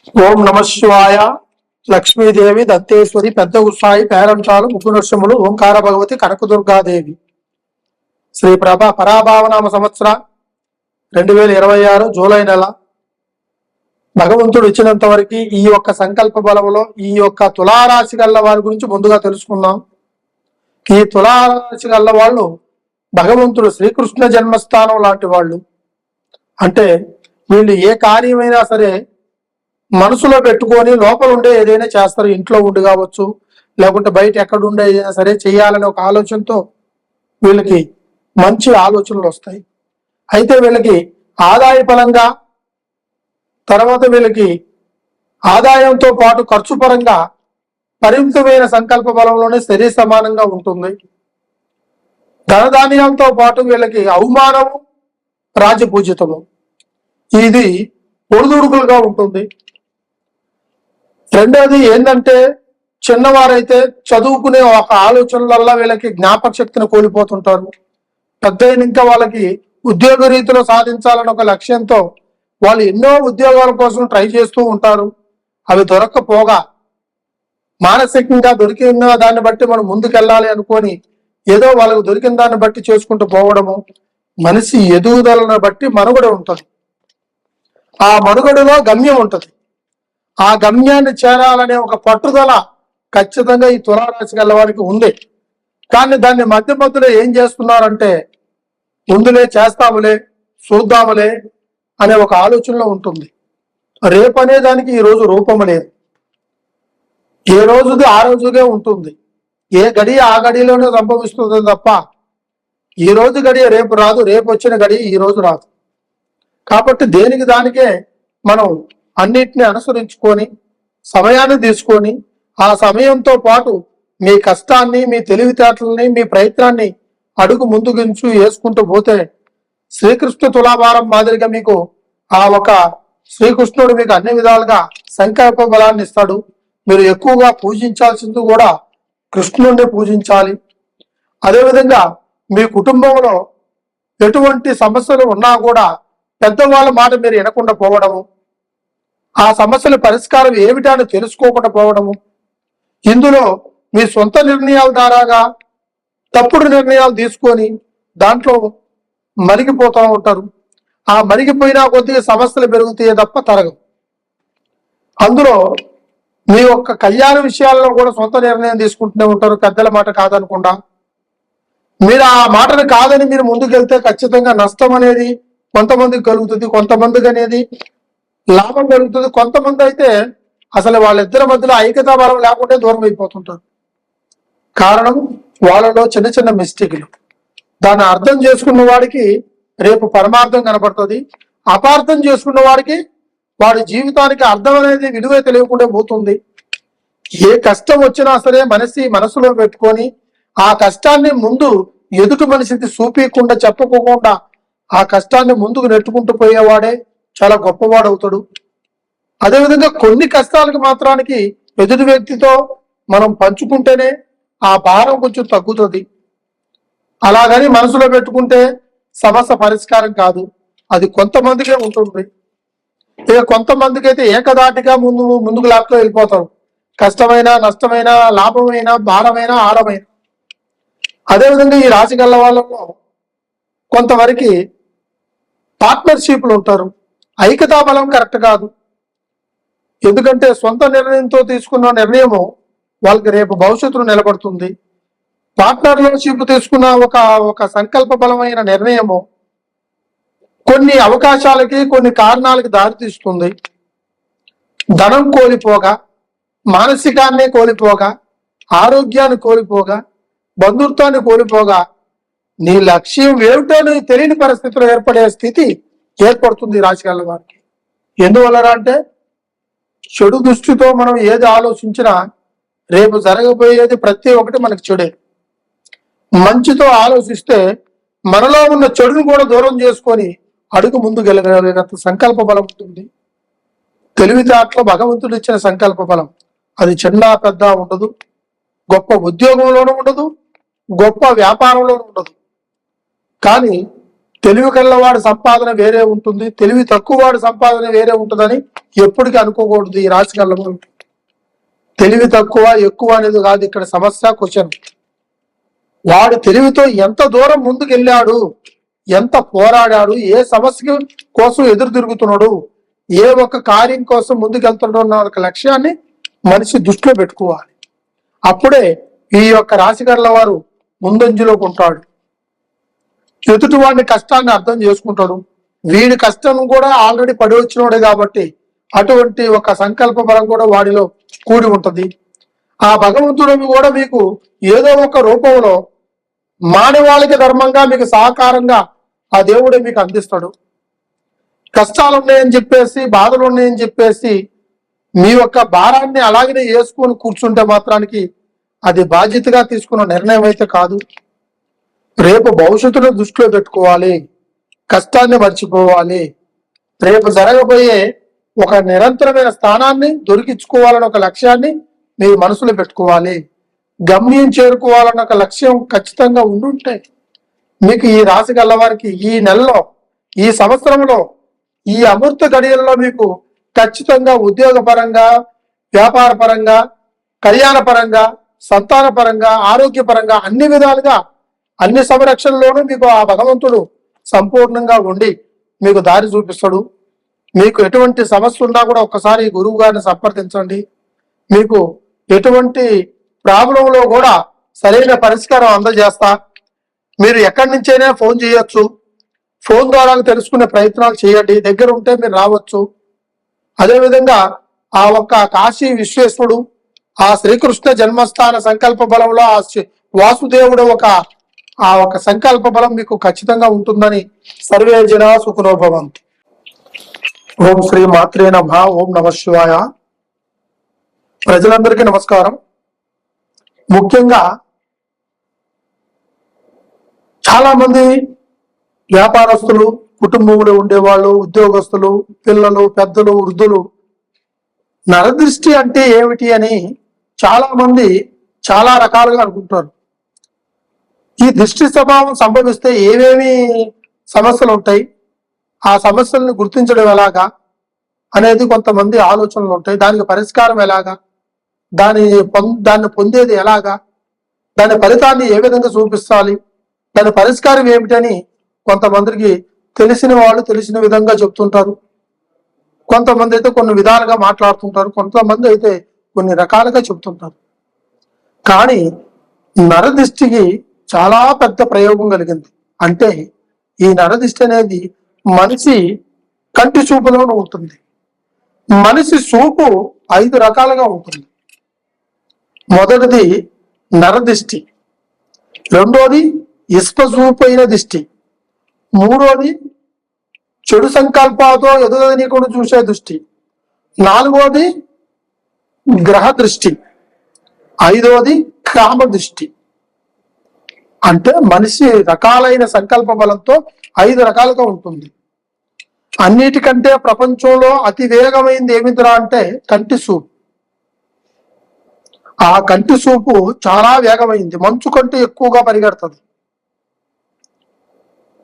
ఓం నమ శివాయ. లక్ష్మీదేవి, దత్తేశ్వరి, పెద్ద ఉత్సాయి, పేరంటాలు, ముగ్గునృష్యములు, ఓంకార భగవతి, కనకదుర్గాదేవి. శ్రీ పరాభావనామ సంవత్సర 2026 జూలై నెల. భగవంతుడు ఇచ్చినంత వరకు ఈ యొక్క సంకల్ప బలంలో ఈ యొక్క తులారాశి గల్ల వారి గురించి ముందుగా తెలుసుకుందాం. ఈ తులారాశి గల్ల వాళ్ళు భగవంతుడు శ్రీకృష్ణ జన్మస్థానం లాంటి వాళ్ళు. అంటే వీళ్ళు ఏ కార్యమైనా సరే మనసులో పెట్టుకొని లోపల ఉండే ఏదైనా చేస్తారు. ఇంట్లో ఉండి కావచ్చు, లేకుంటే బయట ఎక్కడుండే ఏదైనా సరే చేయాలనే ఒక ఆలోచనతో వీళ్ళకి మంచి ఆలోచనలు వస్తాయి. అయితే వీళ్ళకి ఆదాయ పరంగా, తర్వాత వీళ్ళకి ఆదాయంతో పాటు ఖర్చు పరంగా పరిమితమైన సంకల్ప బలంలోనే శరీర సమానంగా ఉంటుంది. ధనధాన్యాలతో పాటు వీళ్ళకి అవమానము, రాజపూజితము ఇది ఒడిదుడుకులుగా ఉంటుంది. రెండోది ఏంటంటే, చిన్నవారైతే చదువుకునే ఒక ఆలోచనల వీళ్ళకి జ్ఞాపక శక్తిని కోల్పోతుంటారు. పెద్ద ఇంకా వాళ్ళకి ఉద్యోగ రీతిలో సాధించాలని ఒక లక్ష్యంతో వాళ్ళు ఎన్నో ఉద్యోగాల కోసం ట్రై చేస్తూ ఉంటారు. అవి దొరక్కపోగా మానసికంగా దొరికిన దాన్ని బట్టి మనం ముందుకెళ్ళాలి అనుకొని ఏదో వాళ్ళకు దొరికిన దాన్ని బట్టి చేసుకుంటూ పోవడము. మనిషి ఎదుగుదలను బట్టి మనుగడ ఉంటుంది. ఆ మనుగడలో గమ్యం ఉంటుంది. ఆ గమ్యాన్ని చేరాలనే ఒక పట్టుదల ఖచ్చితంగా ఈ తులారాశి గల వారికి ఉంది. కానీ దాన్ని మధ్య మధ్యలో ఏం చేస్తున్నారంటే, ముందులే చేస్తాములే, చూద్దాములే అనే ఒక ఆలోచనలో ఉంటుంది. రేపు అనే దానికి ఈ రోజు రూపము లేదు. ఏ రోజుది ఆ రోజుగా ఉంటుంది. ఏ గడియ ఆ గడిలోనే సంభవిస్తుంది తప్ప ఈ రోజు గడియ రేపు రాదు, రేపు వచ్చిన గడియ ఈ రోజు రాదు. కాబట్టి దేనికి దానికే మనం అన్నిటిని అనుసరించుకొని సమయాన్ని తీసుకొని ఆ సమయంతో పాటు మీ కష్టాన్ని, మీ తెలివితేటలని, మీ ప్రయత్నాన్ని అడుగు ముందుకు వేసుకుంటూ పోతే శ్రీకృష్ణ తులాభారం మాదిరిగా మీకు ఆ ఒక శ్రీకృష్ణుడు మీకు అన్ని విధాలుగా సంకల్ప బలాన్ని ఇస్తాడు. మీరు ఎక్కువగా పూజించాల్సింది కూడా కృష్ణుడిని పూజించాలి. అదేవిధంగా మీ కుటుంబంలో ఎటువంటి సమస్యలు ఉన్నా కూడా పెద్దవాళ్ళ మాట మీరు వినకుండా పోవడము, ఆ సమస్యల పరిష్కారం ఏమిటని తెలుసుకోకుండా పోవడము, ఇందులో మీ సొంత నిర్ణయాల ద్వారాగా తప్పుడు నిర్ణయాలు తీసుకొని దాంట్లో మరిగిపోతూ ఉంటారు. ఆ మరిగిపోయినా కొద్దిగా సమస్యలు పెరుగుతాయే తప్ప తరగవు. అందులో మీ యొక్క కళ్యాణ విషయాల్లో కూడా సొంత నిర్ణయం తీసుకుంటూనే ఉంటారు, పెద్దల మాట కాదనకుండా. మీరు ఆ మాటను కాదని మీరు ముందుకెళ్తే ఖచ్చితంగా నష్టం అనేది కొంతమందికి కలుగుతుంది, కొంతమందికి అనేది లాభం కలుగుతుంది. కొంతమంది అయితే అసలు వాళ్ళిద్దరి మధ్యలో ఐక్యతా బలం లేకుంటే దూరం అయిపోతుంటారు. కారణం వాళ్ళలో చిన్న చిన్న మిస్టేక్లు. దాన్ని అర్థం చేసుకున్న వాడికి రేపు పరమార్థం కనపడుతుంది. అపార్థం చేసుకున్న వాడికి వాడి జీవితానికి అర్థం అనేది విలువ తెలియకుండా పోతుంది. ఏ కష్టం వచ్చినా సరే మనసులో పెట్టుకొని ఆ కష్టాన్ని ముందు ఎదుటి మనిషికి చూపించకుండా, చెప్పుకోకుండా ఆ కష్టాన్ని ముందుకు నెట్టుకుంటూ పోయేవాడే చాలా గొప్పవాడు అవుతాడు. అదేవిధంగా కొన్ని కష్టాలకు మాత్రానికి ఎదుటి వ్యక్తితో మనం పంచుకుంటేనే ఆ భారం కొంచెం తగ్గుతుంది. అలాగని మనసులో పెట్టుకుంటే సమస్య పరిష్కారం కాదు. అది కొంతమందికే ఉంటుంది. ఇక కొంతమందికి అయితే ఏకదాటిగా ముందుకు లాక్లో వెళ్ళిపోతారు. కష్టమైన, నష్టమైన, లాభమైన, భారమైన, ఆరమైన. అదేవిధంగా ఈ రాశి గల్ల వాళ్ళలో కొంతవరకు పార్ట్నర్షిప్లు ఉంటారు. ఐక్యతా బలం కరెక్ట్ కాదు. ఎందుకంటే సొంత నిర్ణయంతో తీసుకున్న నిర్ణయము వాళ్ళకి రేపు భవిష్యత్తులో నిలబడుతుంది. పార్ట్నర్షిప్ తీసుకున్న ఒక సంకల్ప బలమైన నిర్ణయము కొన్ని అవకాశాలకి, కొన్ని కారణాలకి దారితీస్తుంది. ధనం కోల్పోగా, మానసికాన్ని కోల్పోగా, ఆరోగ్యాన్ని కోల్పోగా, బంధుత్వాన్ని కోల్పోగా నీ లక్ష్యం ఏమిటో నీ తెలియని పరిస్థితులు ఏర్పడే స్థితి ఏర్పడుతుంది రాశిగల వారికి. ఎందువల్ల అంటే చెడు దృష్టితో మనం ఏది ఆలోచించినా రేపు జరగబోయేది ప్రతి ఒక్కటి మనకి చెడే. మంచితో ఆలోచిస్తే మనలో ఉన్న చెడును కూడా దూరం చేసుకొని అడుగు ముందుకు వెళ్ళగలిగినంత సంకల్ప బలం ఉంటుంది. తెలివితేటలో భగవంతుడు ఇచ్చిన సంకల్ప బలం అది చిన్న పెద్ద ఉండదు. గొప్ప ఉద్యోగంలోనూ ఉండదు, గొప్ప వ్యాపారంలోనూ ఉండదు. కానీ తెలివి కల్లవాడి సంపాదన వేరే ఉంటుంది, తెలివి తక్కువ వాడి సంపాదన వేరే ఉంటుందని ఎప్పటికీ అనుకోకూడదు. ఈ రాశి కల్లవాడు తెలివి తక్కువ ఎక్కువ అనేది కాదు ఇక్కడ సమస్య, క్వశ్చన్. వాడు తెలివితో ఎంత దూరం ముందుకు వెళ్ళాడు, ఎంత పోరాడాడు, ఏ సమస్య కోసం ఎదురు తిరుగుతున్నాడు, ఏ ఒక్క కార్యం కోసం ముందుకెళ్తున్నాడు అన్న ఒక లక్ష్యాన్ని మనిషి దృష్టిలో పెట్టుకోవాలి. అప్పుడే ఈ యొక్క రాశిగర్ల వారు ముందంజలోకి ఉంటాడు. ఎదుటి వాడిని కష్టాన్ని అర్థం చేసుకుంటాడు. వీడి కష్టం కూడా ఆల్రెడీ పడి వచ్చినోడే కాబట్టి అటువంటి ఒక సంకల్ప బలం కూడా వాడిలో కూడి ఉంటది. ఆ భగవంతుడు కూడా మీకు ఏదో ఒక రూపంలో మానవాళిక ధర్మంగా మీకు సహకారంగా ఆ దేవుడే మీకు అందిస్తాడు. కష్టాలు ఉన్నాయని చెప్పేసి, బాధలు ఉన్నాయని చెప్పేసి మీ యొక్క భారాన్ని అలాగనే వేసుకొని కూర్చుంటే మాత్రానికి అది బాధ్యతగా తీసుకున్న నిర్ణయం అయితే కాదు. రేపు భవిష్యత్తులో దృష్టిలో పెట్టుకోవాలి, కష్టాన్ని మర్చిపోవాలి. రేపు జరగబోయే ఒక నిరంతరమైన స్థానాన్ని దొరికించుకోవాలన్న ఒక లక్ష్యాన్ని మీ మనసులో పెట్టుకోవాలి. గమ్యం చేరుకోవాలన్న ఒక లక్ష్యం ఖచ్చితంగా ఉండుంటే మీకు ఈ రాశి గల్లవారికి ఈ నెలలో, ఈ సంవత్సరంలో, ఈ అమృత గడియల్లో మీకు ఖచ్చితంగా ఉద్యోగపరంగా, వ్యాపార పరంగా, కళ్యాణ పరంగా, సంతాన పరంగా, ఆరోగ్యపరంగా అన్ని విధాలుగా అన్ని సంరక్షణలోనూ మీకు ఆ భగవంతుడు సంపూర్ణంగా ఉండి మీకు దారి చూపిస్తాడు. మీకు ఎటువంటి సమస్య ఉన్నా కూడా ఒక్కసారి గురువు గారిని సంప్రదించండి. మీకు ఎటువంటి ప్రాబ్లంలో కూడా సరైన పరిష్కారం అందజేస్తా. మీరు ఎక్కడి నుంచైనా ఫోన్ చేయొచ్చు, ఫోన్ ద్వారా తెలుసుకునే ప్రయత్నాలు చేయండి. దగ్గర ఉంటే మీరు రావచ్చు. అదేవిధంగా ఆ ఒక్క కాశీ విశ్వేశ్వరుడు, ఆ శ్రీకృష్ణ జన్మస్థాన సంకల్ప బలంలో ఆ వాసుదేవుడు ఆ ఒక సంకల్ప బలం మీకు ఖచ్చితంగా ఉంటుందని సర్వే జన సుఖనో భవంతు. ఓం శ్రీ మాత్రే నమః. ఓం నమ శివాయ. ప్రజలందరికీ నమస్కారం. ముఖ్యంగా చాలా మంది వ్యాపారస్తులు, కుటుంబంలో ఉండేవాళ్ళు, ఉద్యోగస్తులు, పిల్లలు, పెద్దలు, వృద్ధులు నరదృష్టి అంటే ఏమిటి అని చాలా మంది చాలా రకాలుగా అనుకుంటారు. ఈ దృష్టి స్వభావం సంభవిస్తే ఏమేమి సమస్యలు ఉంటాయి, ఆ సమస్యలను గుర్తించడం ఎలాగా అనేది కొంతమంది ఆలోచనలు ఉంటాయి. దానికి పరిష్కారం ఎలాగా, దాన్ని పొందేది ఎలాగా, దాని ఫలితాన్ని ఏ విధంగా చూపించాలి, దాని పరిష్కారం ఏమిటని కొంతమందికి తెలిసిన వాళ్ళు తెలిసిన విధంగా చెప్తుంటారు. కొంతమంది అయితే కొన్ని విధాలుగా మాట్లాడుతుంటారు, కొంతమంది అయితే కొన్ని రకాలుగా చెప్తుంటారు. కానీ నరదిష్టికి చాలా పెద్ద ప్రయోగం కలిగింది. అంటే ఈ నరదిష్టి అనేది మనిషి కంటి చూపులోనూ ఉంటుంది. మనిషి చూపు 5 రకాలుగా ఉంటుంది. మొదటిది నరదిష్టి, రెండోది ఇస్పజూపైన దిష్టి, మూడోది చెడు సంకల్పాలతో ఎదుగనీయకుండా చూసే దృష్టి, నాలుగోది గ్రహ దృష్టి, ఐదోది కామ దృష్టి. అంటే మనిషి రకాలైన సంకల్ప బలంతో 5 రకాలుగా ఉంటుంది. అన్నిటికంటే ప్రపంచంలో అతి వేగమైంది ఏమిద్రా అంటే కంటి చూపు. ఆ కంటి చూపు చాలా వేగమైంది, మంచు కంటే ఎక్కువగా పరిగెడుతుంది.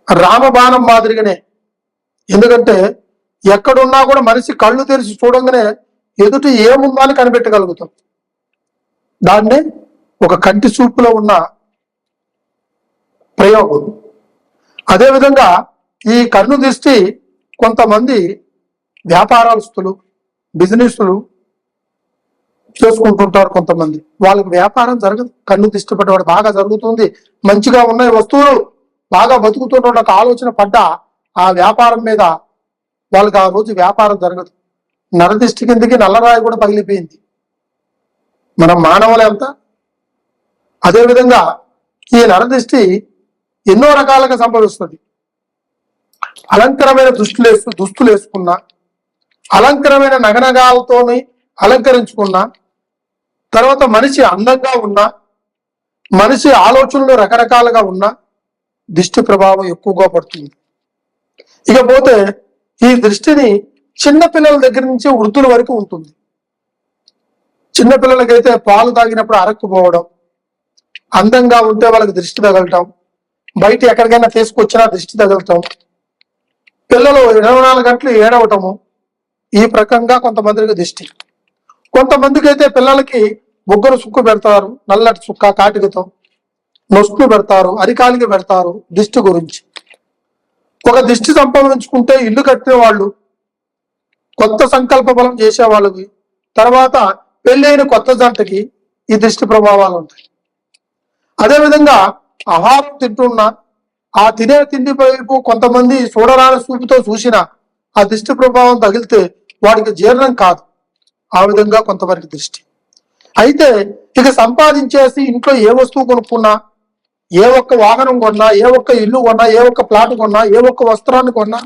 రామబాణం మాదిరిగానే. ఎందుకంటే ఎక్కడున్నా కూడా మనిషి కళ్ళు తెరిచి చూడంగానే ఎదుటి ఏముందా అని కనిపెట్టగలుగుతాం. దాన్నే ఒక కంటి చూపులో ఉన్న ప్రయోగం. అదేవిధంగా ఈ కన్ను దృష్టి కొంతమంది వ్యాపారస్తులు, బిజినెస్లు చేసుకుంటుంటారు. కొంతమంది వాళ్ళకి వ్యాపారం జరగదు, కన్ను దృష్టి పడ్డవాడు బాగా జరుగుతుంది, మంచిగా ఉన్నాయి వస్తువులు, బాగా బతుకుతున్న ఒక ఆలోచన పడ్డా ఆ వ్యాపారం మీద వాళ్ళకి ఆ రోజు వ్యాపారం జరగదు. నరదిష్టి కిందకి నల్లరాయి కూడా పగిలిపోయింది. మనం మానవులు ఎంత. అదేవిధంగా ఈ నరదిష్టి ఎన్నో రకాలుగా సంభవిస్తుంది. అలంకరమైన దుస్తులు వేసుకున్నా, అలంకరమైన నగనగాలతోని అలంకరించుకున్నా, తర్వాత మనిషి అందంగా ఉన్నా, మనిషి ఆలోచనలు రకరకాలుగా ఉన్నా దిష్టి ప్రభావం ఎక్కువగా పడుతుంది. ఇకపోతే ఈ దృష్టిని చిన్నపిల్లల దగ్గర నుంచి వృద్ధుల వరకు ఉంటుంది. చిన్నపిల్లలకైతే పాలు తాగినప్పుడు అరక్కుపోవడం, అందంగా ఉంటే వాళ్ళకి దృష్టి తగలటం, బయట ఎక్కడికైనా తీసుకొచ్చినా దిష్టి తగులుతాం, పిల్లలు 24 గంటలు ఏడవటము, ఈ ప్రకంగా కొంతమందికి దిష్టి. కొంతమందికి అయితే పిల్లలకి బొగ్గరు సుక్కు పెడతారు, నల్లటి సుక్క కాటికతో నొస్టు పెడతారు, అరికాలికి పెడతారు. దిష్టి గురించి ఒక దిష్టి సంపాదించుకుంటే ఇల్లు కట్టిన వాళ్ళు, కొత్త సంకల్ప బలం చేసే వాళ్ళకి, తర్వాత పెళ్ళైన కొత్త జంటకి ఈ దిష్టి ప్రభావాలు ఉంటాయి. అదేవిధంగా ఆహారం తింటున్నా ఆ తినే తిండి వైపు కొంతమంది చూడరాని చూపుతో చూసిన ఆ దిష్టి ప్రభావం తగిలితే వాడికి జీర్ణం కాదు. ఆ విధంగా కొంతవరకు దిష్టి. అయితే ఇక సంపాదించేసి ఇంట్లో ఏ వస్తువు కొనుక్కున్నా, ఏ ఒక్క వాహనం కొన్నా, ఏ ఒక్క ఇల్లు కొన్నా, ఏ ఒక్క ప్లాట్ కొన్నా, ఏ ఒక్క వస్త్రాన్ని కొన్నా,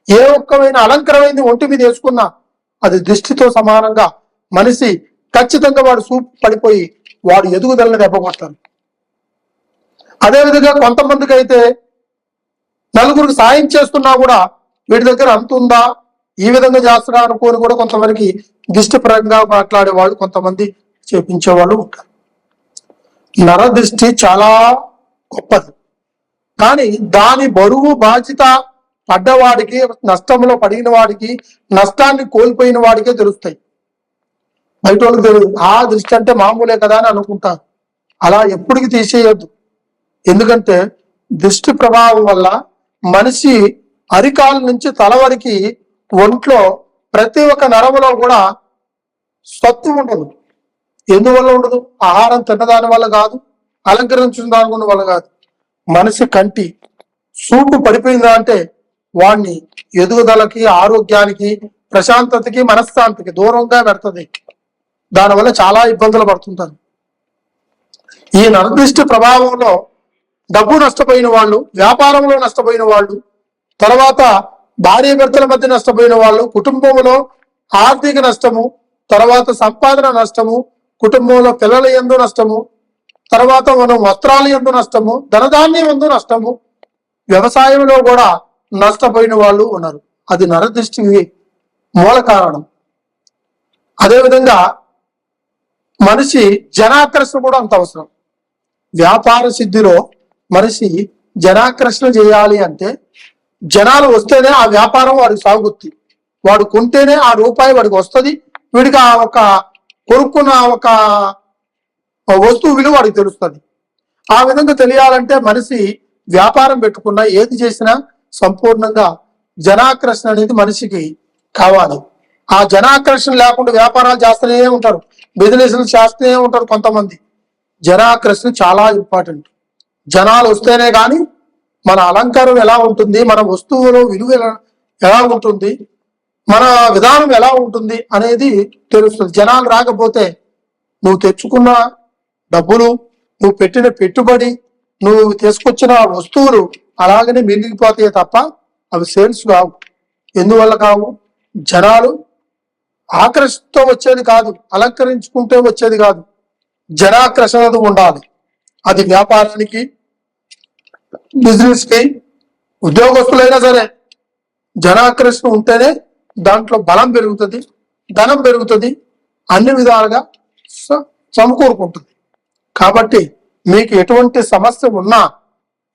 ఏ ఒక్కమైన అలంకరమైంది ఒంటి మీద వేసుకున్నా అది దిష్టితో సమానంగా మనిషి ఖచ్చితంగా వాడు సూపు పడిపోయి వాడు ఎదుగుదలని దెబ్బకొడతారు. అదేవిధంగా కొంతమందికి అయితే నలుగురికి సాయం చేస్తున్నా కూడా వీడి దగ్గర అంత ఉందా, ఈ విధంగా చేస్తున్నా అనుకోని కూడా కొంతమందికి దిష్టిపరంగా మాట్లాడే వాళ్ళు కొంతమంది చేపించే వాళ్ళు ఉంటారు. నరదిష్టి చాలా గొప్పది, కానీ దాని బరువు బాధ్యత పడ్డవాడికి, నష్టంలో పడిన వాడికి, నష్టాన్ని కోల్పోయిన వాడికే తెలుస్తాయి. బయట వాళ్ళకి తెలియదు. ఆ దృష్టి అంటే మామూలే కదా అని అనుకుంటారు. అలా ఎప్పటికీ తీసేయొద్దు. ఎందుకంటే దృష్టి ప్రభావం వల్ల మనిషి అరికాల నుంచి తల వరకు ఒంట్లో ప్రతి ఒక్క నరములో కూడా సత్తు ఉండదు. ఎందువల్ల ఉండదు? ఆహారం తిన్నదాని వల్ల కాదు, అలంకరించిన దాని వల్ల కాదు. మనిషి కంటి చూపు పడిపోయిందా అంటే వాడిని ఎదుగుదలకి, ఆరోగ్యానికి, ప్రశాంతతకి, మనశ్శాంతికి దూరంగా పెడుతుంది. దానివల్ల చాలా ఇబ్బందులు పడుతుంటారు. ఈ నరదృష్టి ప్రభావంలో డబ్బు నష్టపోయిన వాళ్ళు, వ్యాపారంలో నష్టపోయిన వాళ్ళు, తర్వాత భార్య భర్తల మధ్య నష్టపోయిన వాళ్ళు, కుటుంబంలో ఆర్థిక నష్టము, తర్వాత సంపాదన నష్టము, కుటుంబంలో పిల్లల యందు నష్టము, తర్వాత మనం వస్త్రాల యందు నష్టము, ధనధాన్యం యందు నష్టము, వ్యవసాయంలో కూడా నష్టపోయిన వాళ్ళు ఉన్నారు. అది నరదృష్టికి మూల కారణం. అదేవిధంగా మనిషి జనాకర్షణ కూడా అంత అవసరం. వ్యాపార సిద్ధిలో మనిషి జనాకర్షణ చేయాలి అంటే జనాలు వస్తేనే ఆ వ్యాపారం వాడికి సాగుతుంది. వాడు కొంటేనే ఆ రూపాయి వాడికి వస్తుంది. వీడికి ఆ ఒక కొనుక్కున్న ఒక వస్తువు విలువ వాడికి తెలుస్తుంది. ఆ విధంగా తెలియాలంటే మనిషి వ్యాపారం పెట్టుకున్నా, ఏది చేసినా సంపూర్ణంగా జనాకర్షణ అనేది మనిషికి కావాలి. ఆ జనాకర్షణ లేకుండా వ్యాపారాలు చేస్తూనే ఉంటారు, బిజినెస్లు చేస్తూనే ఉంటారు. కొంతమంది జనాకర్షణ చాలా ఇంపార్టెంట్. జనాలు వస్తేనే కానీ మన అలంకారం ఎలా ఉంటుంది, మన వస్తువుల విలువ ఎలా ఉంటుంది, మన విధానం ఎలా ఉంటుంది అనేది తెలుస్తుంది. జనాలు రాకపోతే నువ్వు తెచ్చుకున్న డబ్బులు, నువ్వు పెట్టిన పెట్టుబడి, నువ్వు తీసుకొచ్చిన వస్తువులు అలాగనే మిగిలిపోతాయి తప్ప అవి సేల్స్ కావు. ఎందువల్ల కావు? జనాలు ఆకర్షణతో వచ్చేది కాదు, అలంకరించుకుంటే వచ్చేది కాదు. జనాకర్షణ ఉండాలి. అది వ్యాపారానికి, బిజినెస్ కి, ఉద్యోగస్తులైనా సరే జనాకర్షణ ఉంటేనే దాంట్లో బలం పెరుగుతుంది, ధనం పెరుగుతుంది, అన్ని విధాలుగా సమకూరుకుంటుంది. కాబట్టి మీకు ఎటువంటి సమస్య ఉన్నా,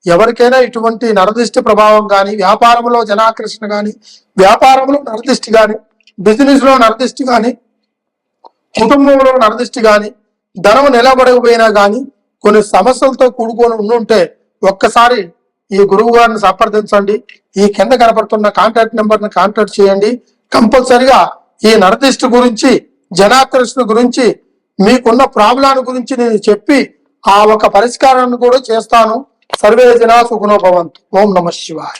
ఎవరికైనా ఇటువంటి నరదృష్టి ప్రభావం కానీ, వ్యాపారంలో జనాకర్షణ కానీ, వ్యాపారంలో నరదృష్టి కానీ, బిజినెస్ లో నరదృష్టి కానీ, కుటుంబంలో నరదృష్టి కానీ, ధనం నిలబడకపోయినా కానీ కొన్ని సమస్యలతో కూడుకొని ఉండుంటే ఒక్కసారి ఈ గురువు గారిని సంప్రదించండి. ఈ కింద కనపడుతున్న కాంటాక్ట్ నెంబర్ని కాంటాక్ట్ చేయండి. కంపల్సరిగా ఈ నరదృష్టి గురించి, జనాకర్షణ గురించి, మీకున్న ప్రాబ్లం గురించి నేను చెప్పి ఆ ఒక పరిష్కారాన్ని కూడా చేస్తాను. సర్వే జనా సుఖనో భవంతు. ఓం నమః శివాయ.